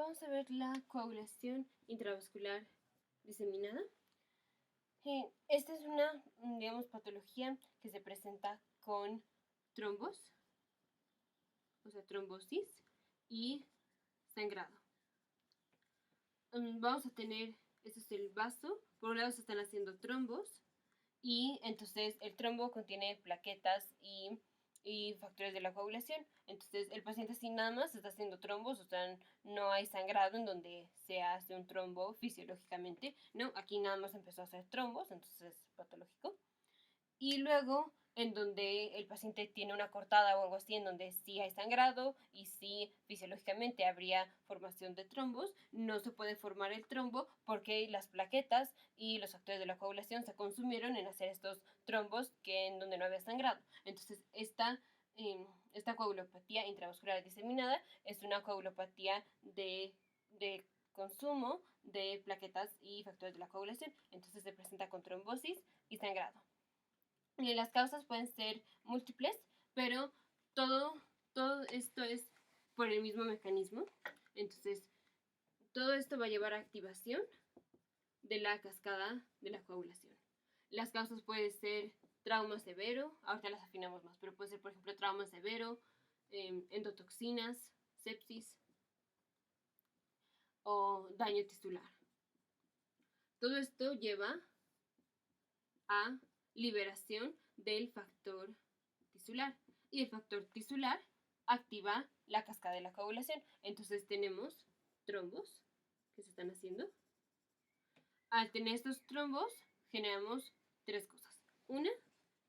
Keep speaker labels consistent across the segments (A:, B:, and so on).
A: vamos a ver la coagulación intravascular diseminada. Esta es una, digamos, patología que se presenta con trombos, o sea, trombosis y sangrado. Vamos a tener, este es el vaso, por un lado se están haciendo trombos y entonces el trombo contiene plaquetas y factores de la coagulación. Entonces el paciente así nada más está haciendo trombos, o sea, no hay sangrado en donde se hace un trombo fisiológicamente, no, aquí nada más empezó a hacer trombos, entonces es patológico. Y luego en donde el paciente tiene una cortada o algo así, en donde sí hay sangrado y sí fisiológicamente habría formación de trombos, no se puede formar el trombo porque las plaquetas y los factores de la coagulación se consumieron en hacer estos trombos que en donde no había sangrado. Entonces esta coagulopatía intravascular diseminada es una coagulopatía de consumo de plaquetas y factores de la coagulación. Entonces se presenta con trombosis y sangrado. Las causas pueden ser múltiples, pero todo esto es por el mismo mecanismo. Entonces, todo esto va a llevar a activación de la cascada de la coagulación. Las causas pueden ser trauma severo, ahorita las afinamos más, pero puede ser, por ejemplo, trauma severo, endotoxinas, sepsis o daño tisular. Todo esto lleva a liberación del factor tisular. Y el factor tisular activa la cascada de la coagulación. Entonces tenemos trombos que se están haciendo. Al tener estos trombos, generamos tres cosas. Una,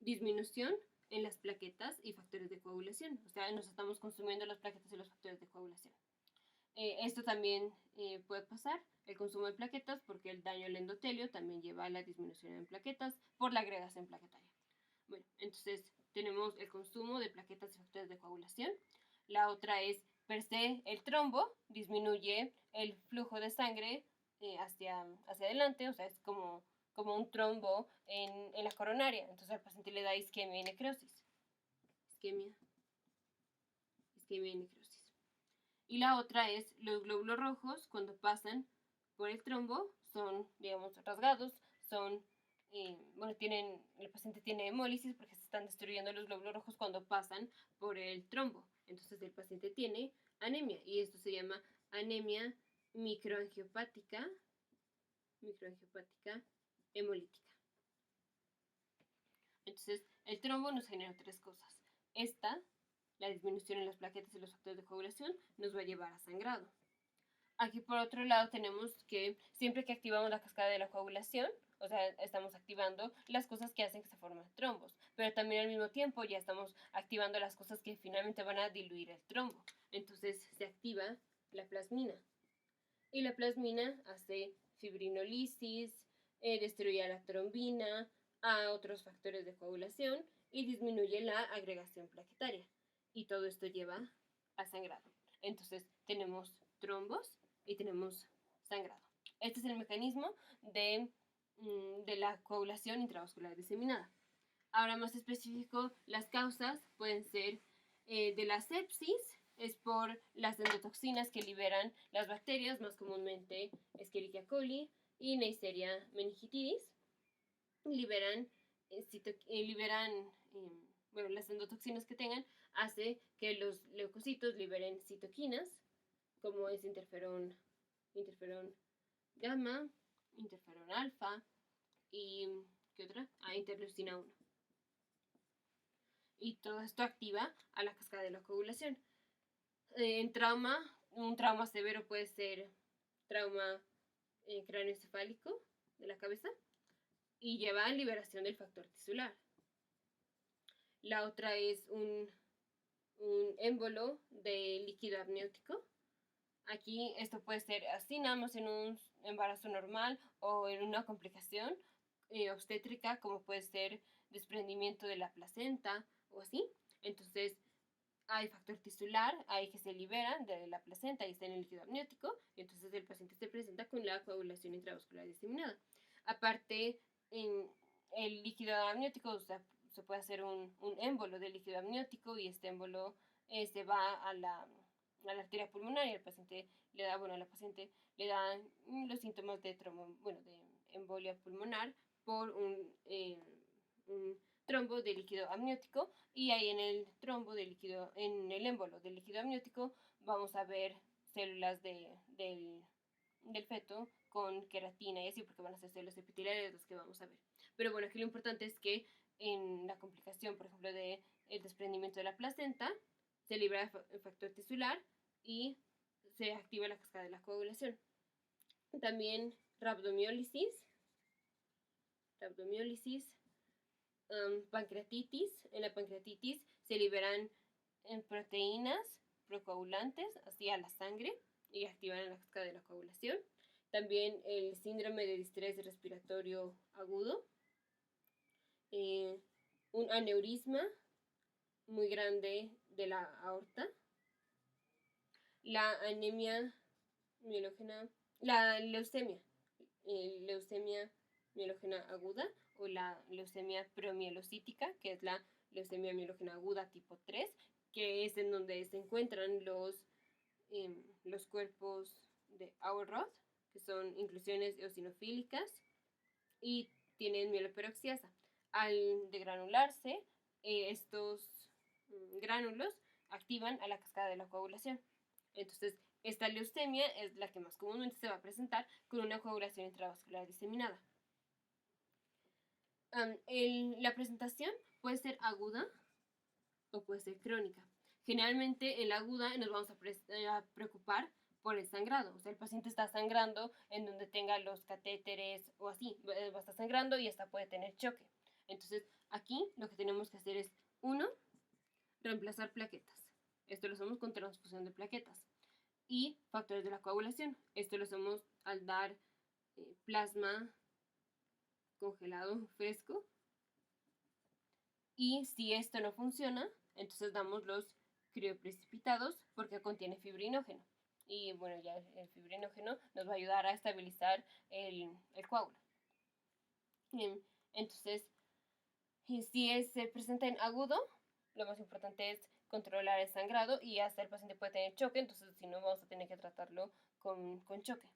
A: disminución en las plaquetas y factores de coagulación. O sea, nos estamos consumiendo las plaquetas y los factores de coagulación. Esto también puede pasar, el consumo de plaquetas, porque el daño al endotelio también lleva a la disminución en plaquetas por la agregación plaquetaria. Bueno, entonces tenemos el consumo de plaquetas y factores de coagulación. La otra es, per se, el trombo disminuye el flujo de sangre hacia adelante, o sea, es como un trombo en la coronaria. Entonces al paciente le da isquemia y necrosis. Isquemia y necrosis. Y la otra es los glóbulos rojos, cuando pasan por el trombo, son, digamos, rasgados, son, el paciente tiene hemólisis porque se están destruyendo los glóbulos rojos cuando pasan por el trombo. Entonces el paciente tiene anemia y esto se llama anemia microangiopática hemolítica. Entonces el trombo nos genera tres cosas. La disminución en las plaquetas y los factores de coagulación nos va a llevar a sangrado. Aquí por otro lado tenemos que siempre que activamos la cascada de la coagulación, o sea, estamos activando las cosas que hacen que se formen trombos, pero también al mismo tiempo ya estamos activando las cosas que finalmente van a diluir el trombo. Entonces se activa la plasmina. Y la plasmina hace fibrinolisis, destruye a la trombina, a otros factores de coagulación y disminuye la agregación plaquetaria. Y todo esto lleva a sangrado. Entonces tenemos trombos y tenemos sangrado. Este es el mecanismo de la coagulación intravascular diseminada. Ahora más específico, las causas pueden ser de la sepsis, es por las endotoxinas que liberan las bacterias, más comúnmente Escherichia coli y Neisseria meningitidis. Liberan las endotoxinas que tengan hace que los leucocitos liberen citoquinas, como es interferón gamma, interferón alfa y ¿qué otra? Interleucina 1. Y todo esto activa a la cascada de la coagulación. En trauma, un trauma severo puede ser trauma cráneoencefálico de la cabeza y lleva a liberación del factor tisular. La otra es un émbolo de líquido amniótico. Aquí esto puede ser así, nada más en un embarazo normal o en una complicación obstétrica, como puede ser desprendimiento de la placenta o así. Entonces hay factor tisular, hay que se libera de la placenta y está en el líquido amniótico, y entonces el paciente se presenta con la coagulación intravascular diseminada. Aparte, en el líquido amniótico, o sea, se puede hacer un émbolo del líquido amniótico y este émbolo se va a a la arteria pulmonar y el paciente le da, bueno, a la paciente le da los síntomas de de embolia pulmonar por un trombo de líquido amniótico, y ahí en el trombo de líquido, en el émbolo de líquido amniótico, vamos a ver células del feto con queratina y así, porque van a ser células epiteliales las que vamos a ver. Pero bueno, aquí lo importante es que en la complicación, por ejemplo, del desprendimiento de la placenta, se libera el factor tisular y se activa la cascada de la coagulación. También rhabdomiólisis, pancreatitis. En la pancreatitis se liberan proteínas procoagulantes hacia la sangre y activan la cascada de la coagulación. También el síndrome de distrés respiratorio agudo, un aneurisma muy grande de la aorta, la anemia mielógena, la leucemia mielógena aguda, o la leucemia promielocítica, que es la leucemia mielógena aguda tipo 3, que es en donde se encuentran los cuerpos de Auer-Roth, que son inclusiones eosinofílicas y tienen mieloperoxiasa. Al degranularse, estos gránulos activan a la cascada de la coagulación. Entonces, esta leucemia es la que más comúnmente se va a presentar con una coagulación intravascular diseminada. La presentación puede ser aguda o puede ser crónica. Generalmente en la aguda nos vamos a preocupar por el sangrado. O sea, el paciente está sangrando en donde tenga los catéteres o así, va a estar sangrando y hasta puede tener choque. Entonces, aquí lo que tenemos que hacer es, 1, reemplazar plaquetas. Esto lo hacemos con transfusión de plaquetas. Y factores de la coagulación. Esto lo hacemos al dar plasma congelado fresco. Y si esto no funciona, entonces damos los crioprecipitados porque contiene fibrinógeno. Y bueno, ya el fibrinógeno nos va a ayudar a estabilizar el coágulo. Entonces, si se presenta en agudo, lo más importante es controlar el sangrado y hasta el paciente puede tener choque, entonces si no vamos a tener que tratarlo con choque.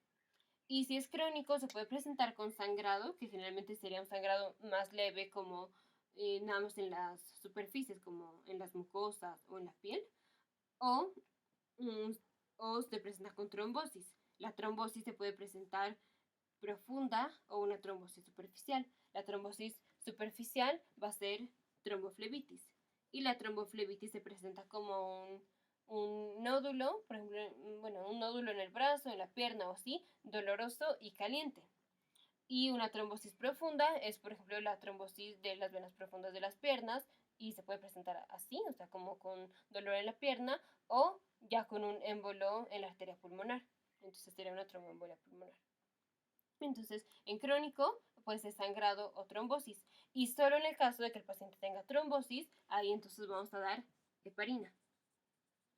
A: Y si es crónico, se puede presentar con sangrado, que generalmente sería un sangrado más leve, como nada más en las superficies, como en las mucosas o en la piel, o se presenta con trombosis. La trombosis se puede presentar profunda o una trombosis superficial. La trombosis superficial va a ser tromboflebitis, y la tromboflebitis se presenta como un nódulo, por ejemplo, un nódulo en el brazo, en la pierna o así, doloroso y caliente. Y una trombosis profunda es, por ejemplo, la trombosis de las venas profundas de las piernas, y se puede presentar así, o sea, como con dolor en la pierna o ya con un émbolo en la arteria pulmonar. Entonces sería una tromboembolia pulmonar. Entonces, en crónico puede ser sangrado o trombosis. Y solo en el caso de que el paciente tenga trombosis, ahí entonces vamos a dar heparina.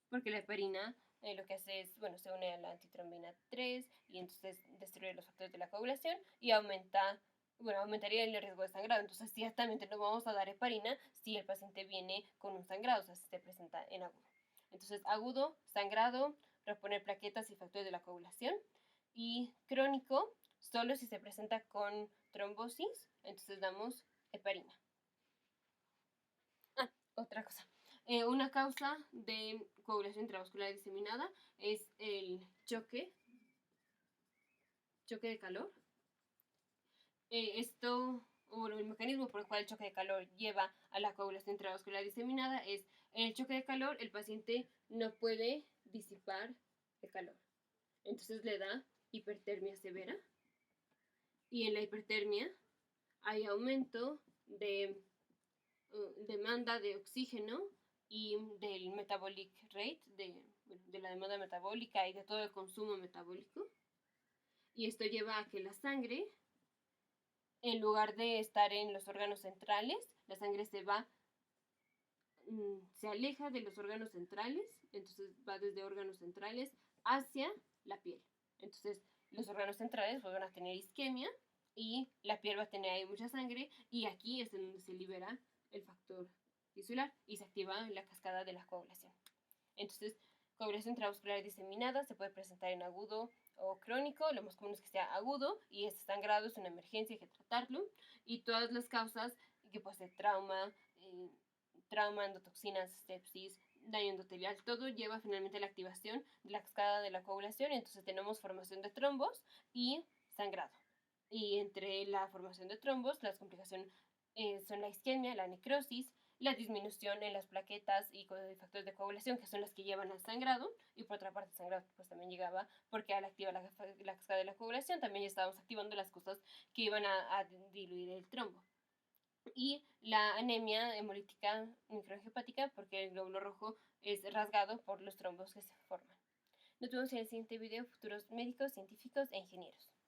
A: Porque la heparina lo que hace es, se une a la antitrombina 3 y entonces destruye los factores de la coagulación y aumentaría el riesgo de sangrado. Entonces, ciertamente no vamos a dar heparina si el paciente viene con un sangrado, o sea, si se presenta en agudo. Entonces, agudo, sangrado, reponer plaquetas y factores de la coagulación. Y crónico, solo si se presenta con trombosis, entonces damos heparina. Otra cosa. Una causa de coagulación intravascular diseminada es el choque de calor. El mecanismo por el cual el choque de calor lleva a la coagulación intravascular diseminada es, en el choque de calor el paciente no puede disipar el calor. Entonces le da hipertermia severa, y en la hipertermia hay aumento de demanda de oxígeno y del metabolic rate, de la demanda metabólica y de todo el consumo metabólico. Y esto lleva a que la sangre, en lugar de estar en los órganos centrales, la sangre se aleja de los órganos centrales, entonces va desde órganos centrales hacia la piel. Entonces los órganos centrales van a tener isquemia y la piel va a tener ahí mucha sangre, y aquí es donde se libera el factor tisular y se activa la cascada de la coagulación. Entonces, coagulación intravascular diseminada se puede presentar en agudo o crónico. Lo más común es que sea agudo y este sangrado es una emergencia, hay que tratarlo. Y todas las causas, que puede ser trauma, endotoxinas, sepsis, daño endotelial, todo lleva finalmente a la activación de la cascada de la coagulación. Entonces tenemos formación de trombos y sangrado. Y entre la formación de trombos, las complicaciones son la isquemia, la necrosis, la disminución en las plaquetas y factores de coagulación, que son las que llevan al sangrado. Y por otra parte, el sangrado pues también llegaba porque al activar la cascada de la coagulación también ya estábamos activando las cosas que iban a diluir el trombo. Y la anemia hemolítica microangiopática, porque el glóbulo rojo es rasgado por los trombos que se forman. Nos vemos en el siguiente video, futuros médicos, científicos e ingenieros.